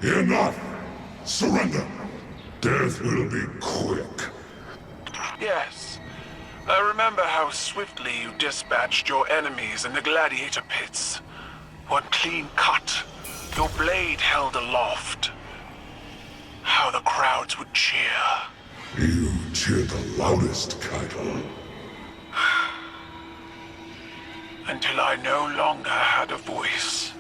Enough! Surrender! Death will be quick. Yes. I remember how swiftly you dispatched your enemies in the gladiator pits. One clean cut, your blade held aloft. How the crowds would cheer. You cheered the loudest, Keitel. Until I no longer had a voice.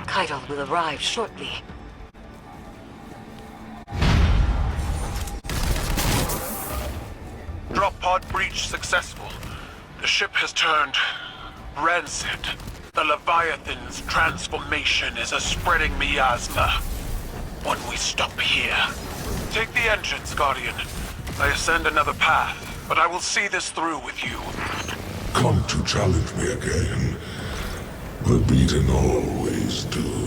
Keitel will arrive shortly. Drop pod breach successful. The ship has turned rancid. The Leviathan's transformation is a spreading miasma. When we stop here. Take the entrance, Guardian. I ascend another path, but I will see this through with you. Come to challenge me again. The beaten always do.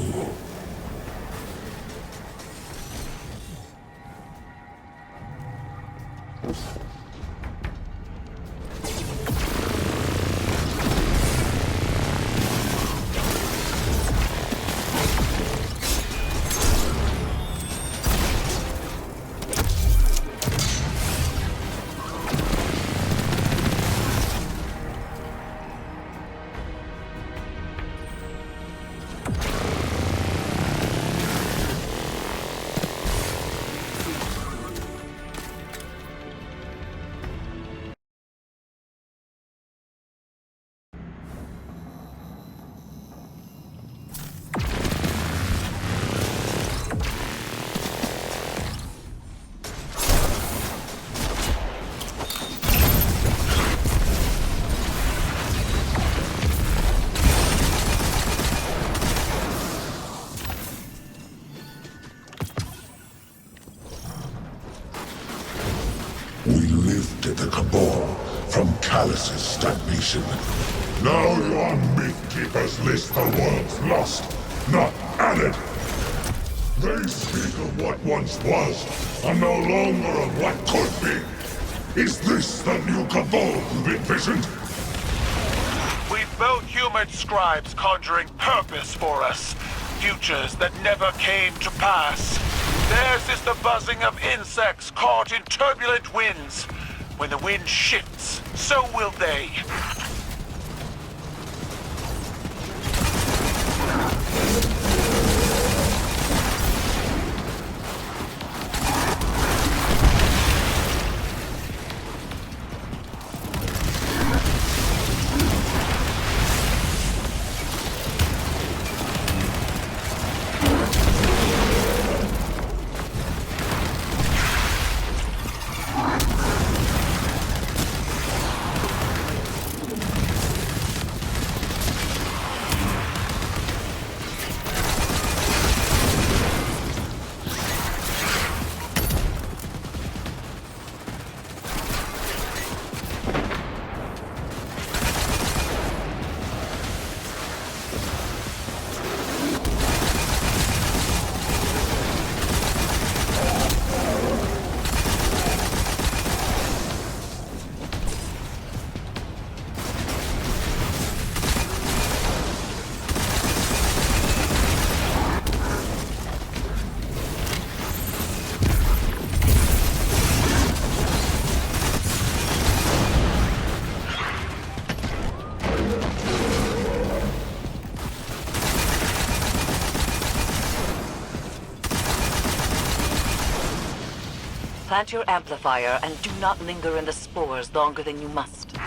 We lifted the Cabal from Callus's stagnation. Now your Myth-Keepers list the world's lost, not added. They speak of what once was, and no longer of what could be. Is this the new Cabal you've envisioned? We've built human scribes conjuring purpose for us. Futures that never came to pass. Theirs is the buzzing of insects caught in turbulent winds. When the wind shifts, so will they. Plant your amplifier and do not linger in the spores longer than you must.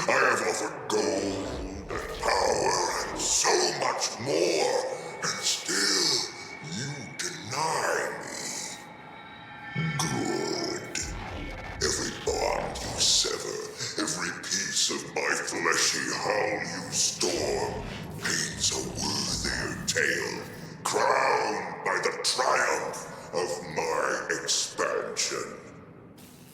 I have offered gold and power and so much more, and still you deny me. Good. Every bond you sever, every piece of my fleshy hull you storm, paints a worthier tale, crowned by the triumph of my expansion.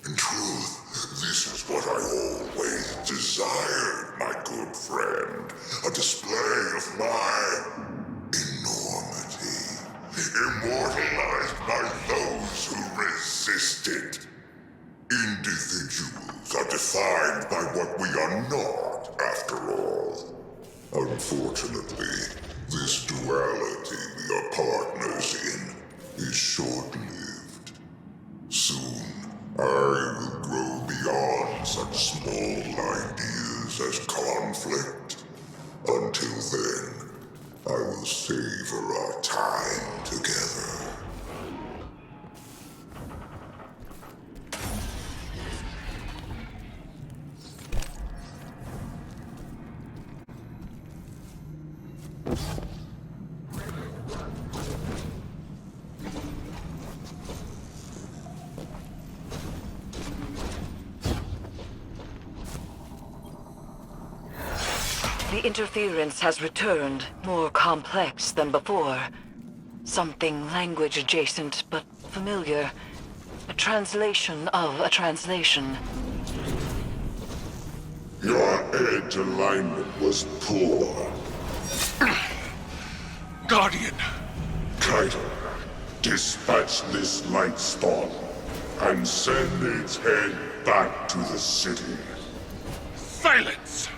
In truth, this is what I always desired, my good friend. A display of my enormity, immortalized by those who resisted. Individuals are defined by what we are not, after all. Unfortunately, this duality we are partners in is short-lived. Soon, I will grow beyond such small ideas as conflict. Until then, I will savor our time together. The interference has returned, more complex than before. Something language adjacent, but familiar. A translation of a translation. Your edge alignment was poor. Guardian! Kaido, dispatch this light spawn and send its head back to the city. Silence!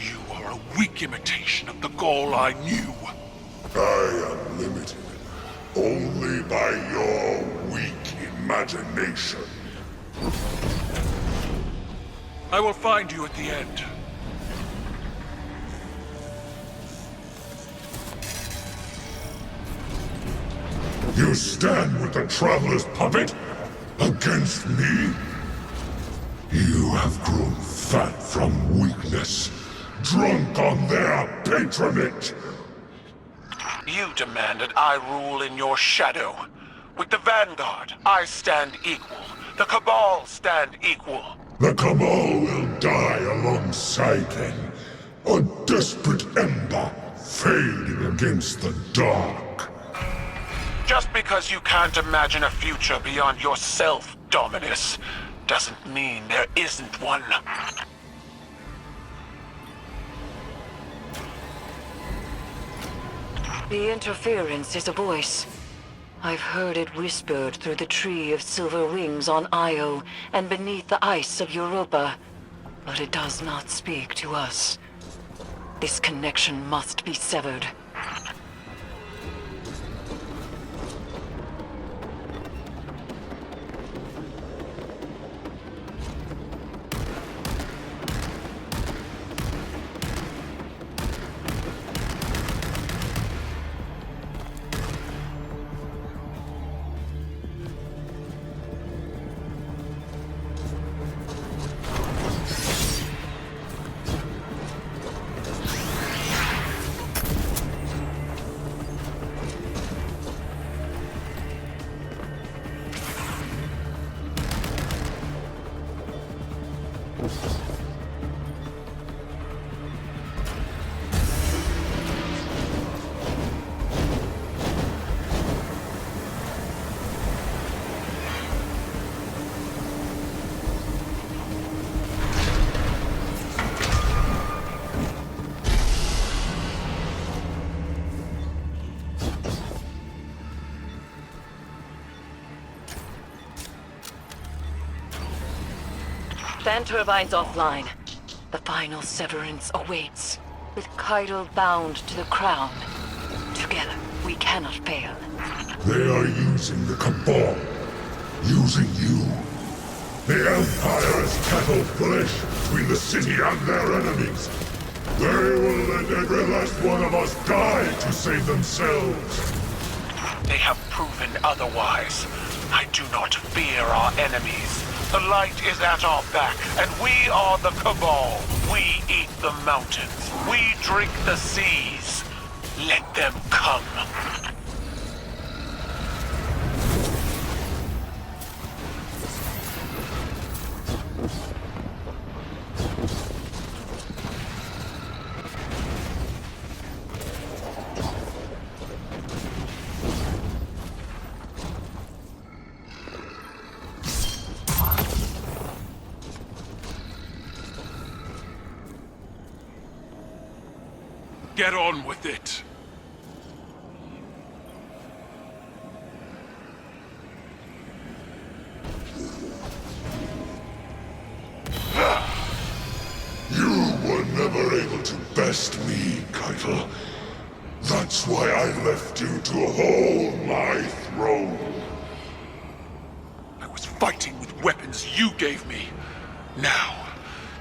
You are a weak imitation of the Gaul I knew. I am limited only by your weak imagination. I will find you at the end. You stand with the Traveler's puppet against me? You have grown fat from weakness, drunk on their patronage. You demanded I rule in your shadow. With the Vanguard, I stand equal. The Cabal stand equal. The Cabal will die alongside them, a desperate ember fading against the dark. Just because you can't imagine a future beyond yourself, Dominus, doesn't mean there isn't one. The interference is a voice. I've heard it whispered through the tree of silver wings on Io and beneath the ice of Europa. But it does not speak to us. This connection must be severed. Fan turbines offline. The final severance awaits, with Kaido bound to the crown. Together, we cannot fail. They are using the Cabal. Using you. The Empire is cattle flesh between the city and their enemies. They will let every last one of us die to save themselves. They have proven otherwise. I do not fear our enemies. The light is at our back, and we are the Cabal. We eat the mountains. We drink the seas. Let them come. Get on with it. You were never able to best me, Keitel. That's why I left you to hold my throne. I was fighting with weapons you gave me. Now,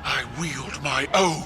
I wield my own.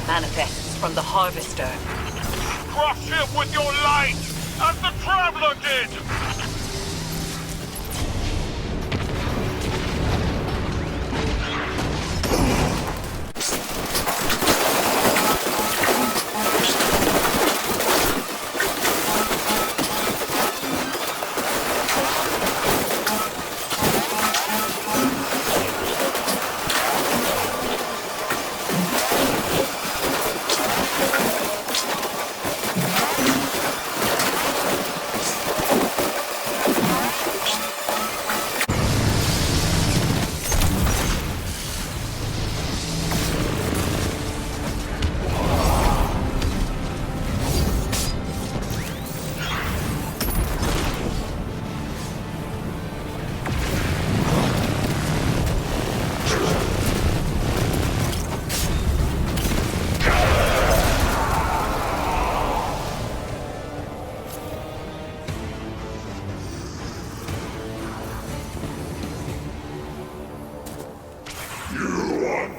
Manifests from the Harvester. Crush him with your light, as the Traveler did!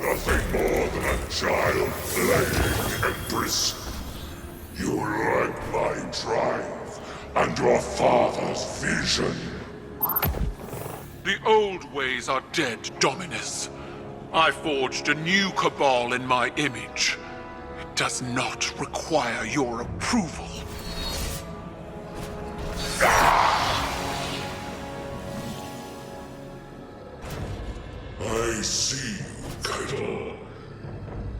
Nothing more than a child playing Empress. You lack my drive and your father's vision. The old ways are dead, Dominus. I forged a new Cabal in my image. It does not require your approval. I see you, Keitel.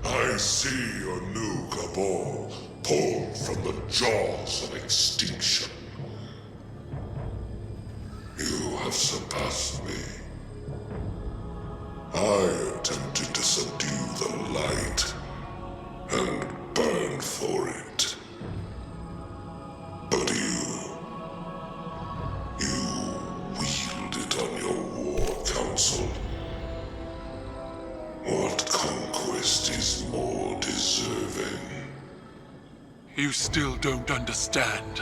I see your new Cabal pulled from the jaws of extinction. You have surpassed me. I attempted to subdue the light and burn for it. But you wield it on your war council. What conquest is more deserving? You still don't understand.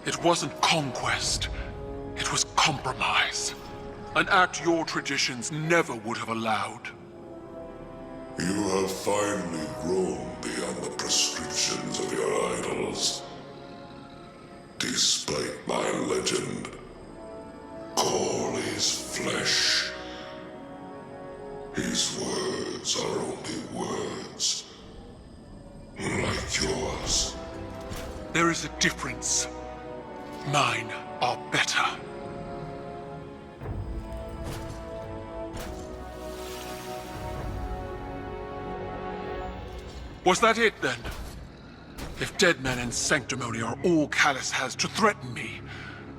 It wasn't conquest. It was compromise. An act your traditions never would have allowed. You have finally grown beyond the prescriptions of your idols. Despite my legend, Call is flesh. His words are only words. Like yours. There is a difference. Mine are better. Was that it, then? If dead men and sanctimony are all Callus has to threaten me,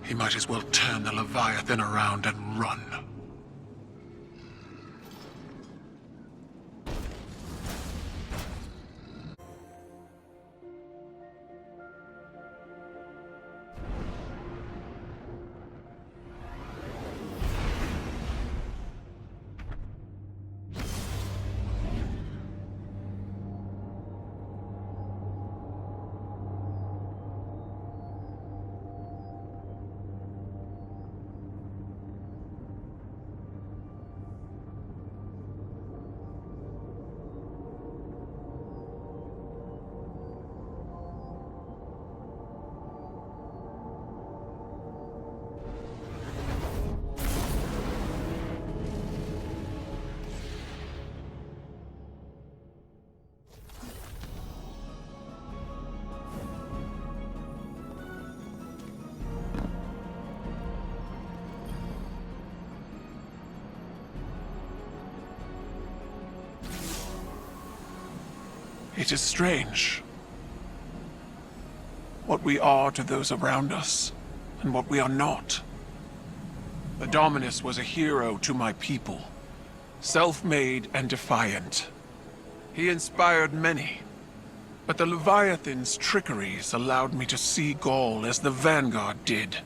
he might as well turn the Leviathan around and run. It is strange. What we are to those around us, and what we are not. The Dominus was a hero to my people, self-made and defiant. He inspired many, but the Leviathan's trickeries allowed me to see Gaul as the Vanguard did.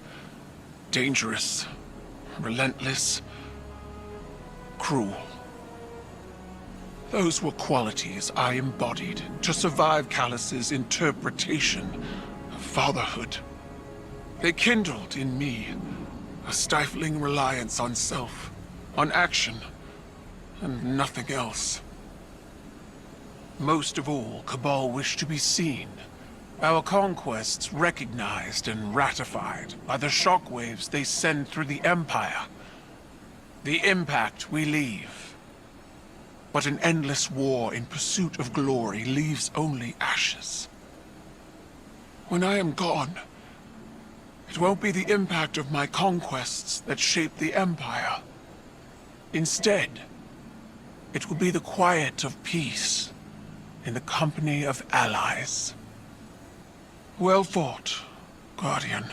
Dangerous, relentless, cruel. Those were qualities I embodied to survive Callus's interpretation of fatherhood. They kindled in me a stifling reliance on self, on action, and nothing else. Most of all, Cabal wished to be seen, our conquests recognized and ratified by the shockwaves they send through the Empire, the impact we leave. But an endless war in pursuit of glory leaves only ashes. When I am gone, it won't be the impact of my conquests that shape the Empire. Instead, it will be the quiet of peace in the company of allies. Well fought, Guardian.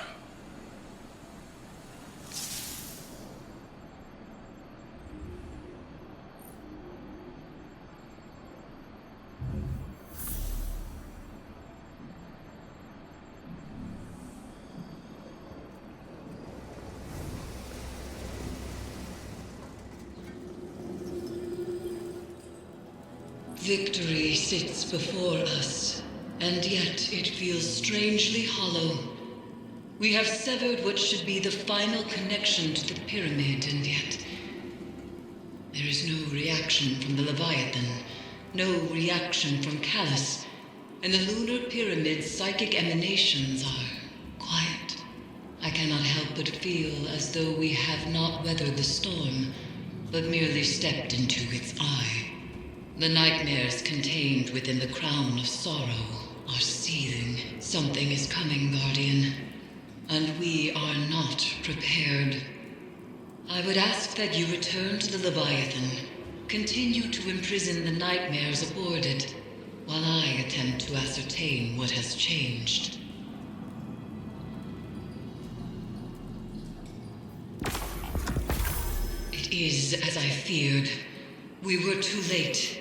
Victory sits before us, and yet it feels strangely hollow. We have severed what should be the final connection to the pyramid, and yet there is no reaction from the Leviathan, no reaction from Callus, and the lunar pyramid's psychic emanations are quiet. I cannot help but feel as though we have not weathered the storm, but merely stepped into its eye. The nightmares contained within the crown of sorrow are seething. Something is coming, Guardian, and we are not prepared. I would ask that you return to the Leviathan, continue to imprison the nightmares aboard it, while I attempt to ascertain what has changed. It is as I feared. We were too late.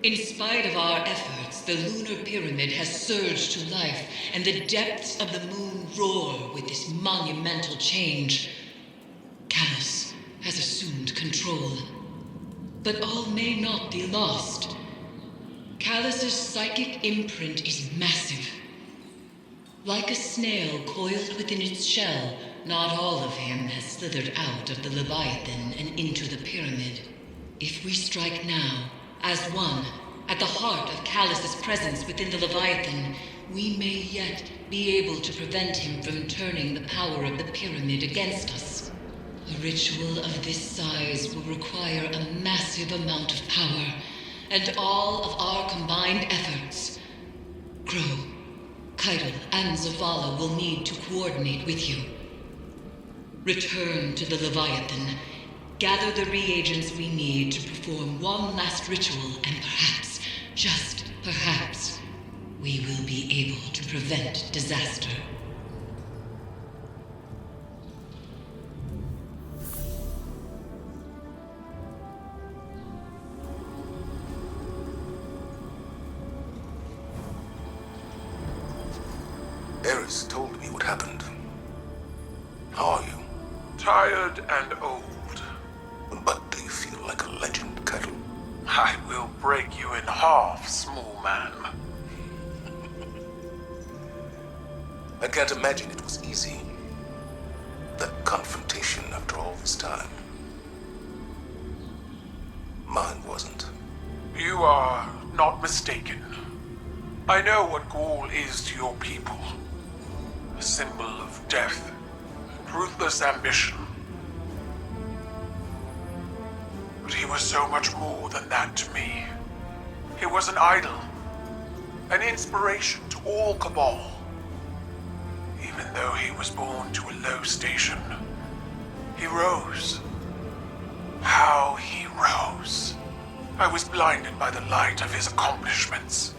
In spite of our efforts, the lunar pyramid has surged to life, and the depths of the moon roar with this monumental change. Callus has assumed control. But all may not be lost. Callus's psychic imprint is massive. Like a snail coiled within its shell, not all of him has slithered out of the Leviathan and into the pyramid. If we strike now, as one, at the heart of Callus's presence within the Leviathan, we may yet be able to prevent him from turning the power of the pyramid against us. A ritual of this size will require a massive amount of power, and all of our combined efforts. Crow, Keitel, and Zavala will need to coordinate with you. Return to the Leviathan. Gather the reagents we need to perform one last ritual, and perhaps, just perhaps, we will be able to prevent disaster. Eris told me what happened. How are you? Tired and old. But do you feel like a legend, Kettle? I will break you in half, small man. I can't imagine it was easy. That confrontation after all this time. Mine wasn't. You are not mistaken. I know what Gaul is to your people. A symbol of death and ruthless ambition. But he was so much more than that to me. He was an idol, an inspiration to all Cabal. Even though he was born to a low station, he rose. How he rose. I was blinded by the light of his accomplishments.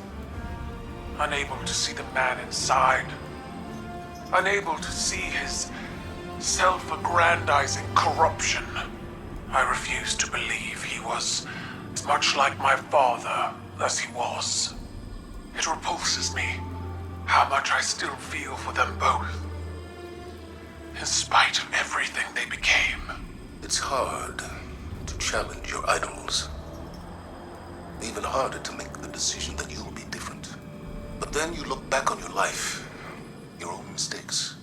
Unable to see the man inside. Unable to see his self-aggrandizing corruption. I refused to believe he was as much like my father as he was. It repulses me how much I still feel for them both. In spite of everything they became. It's hard to challenge your idols. Even harder to make the decision that you'll be different. But then you look back on your life, your own mistakes,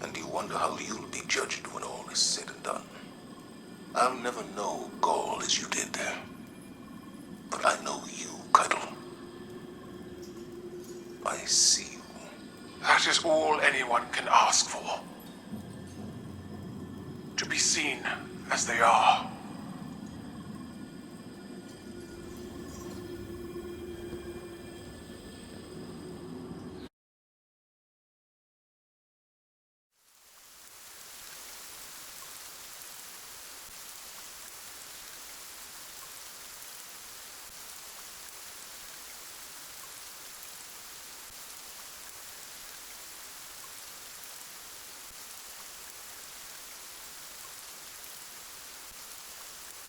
and you wonder how you'll be judged when all is said and done. I'll never know Gaul as you did, but I know you, Keitel. I see you. That is all anyone can ask for. To be seen as they are.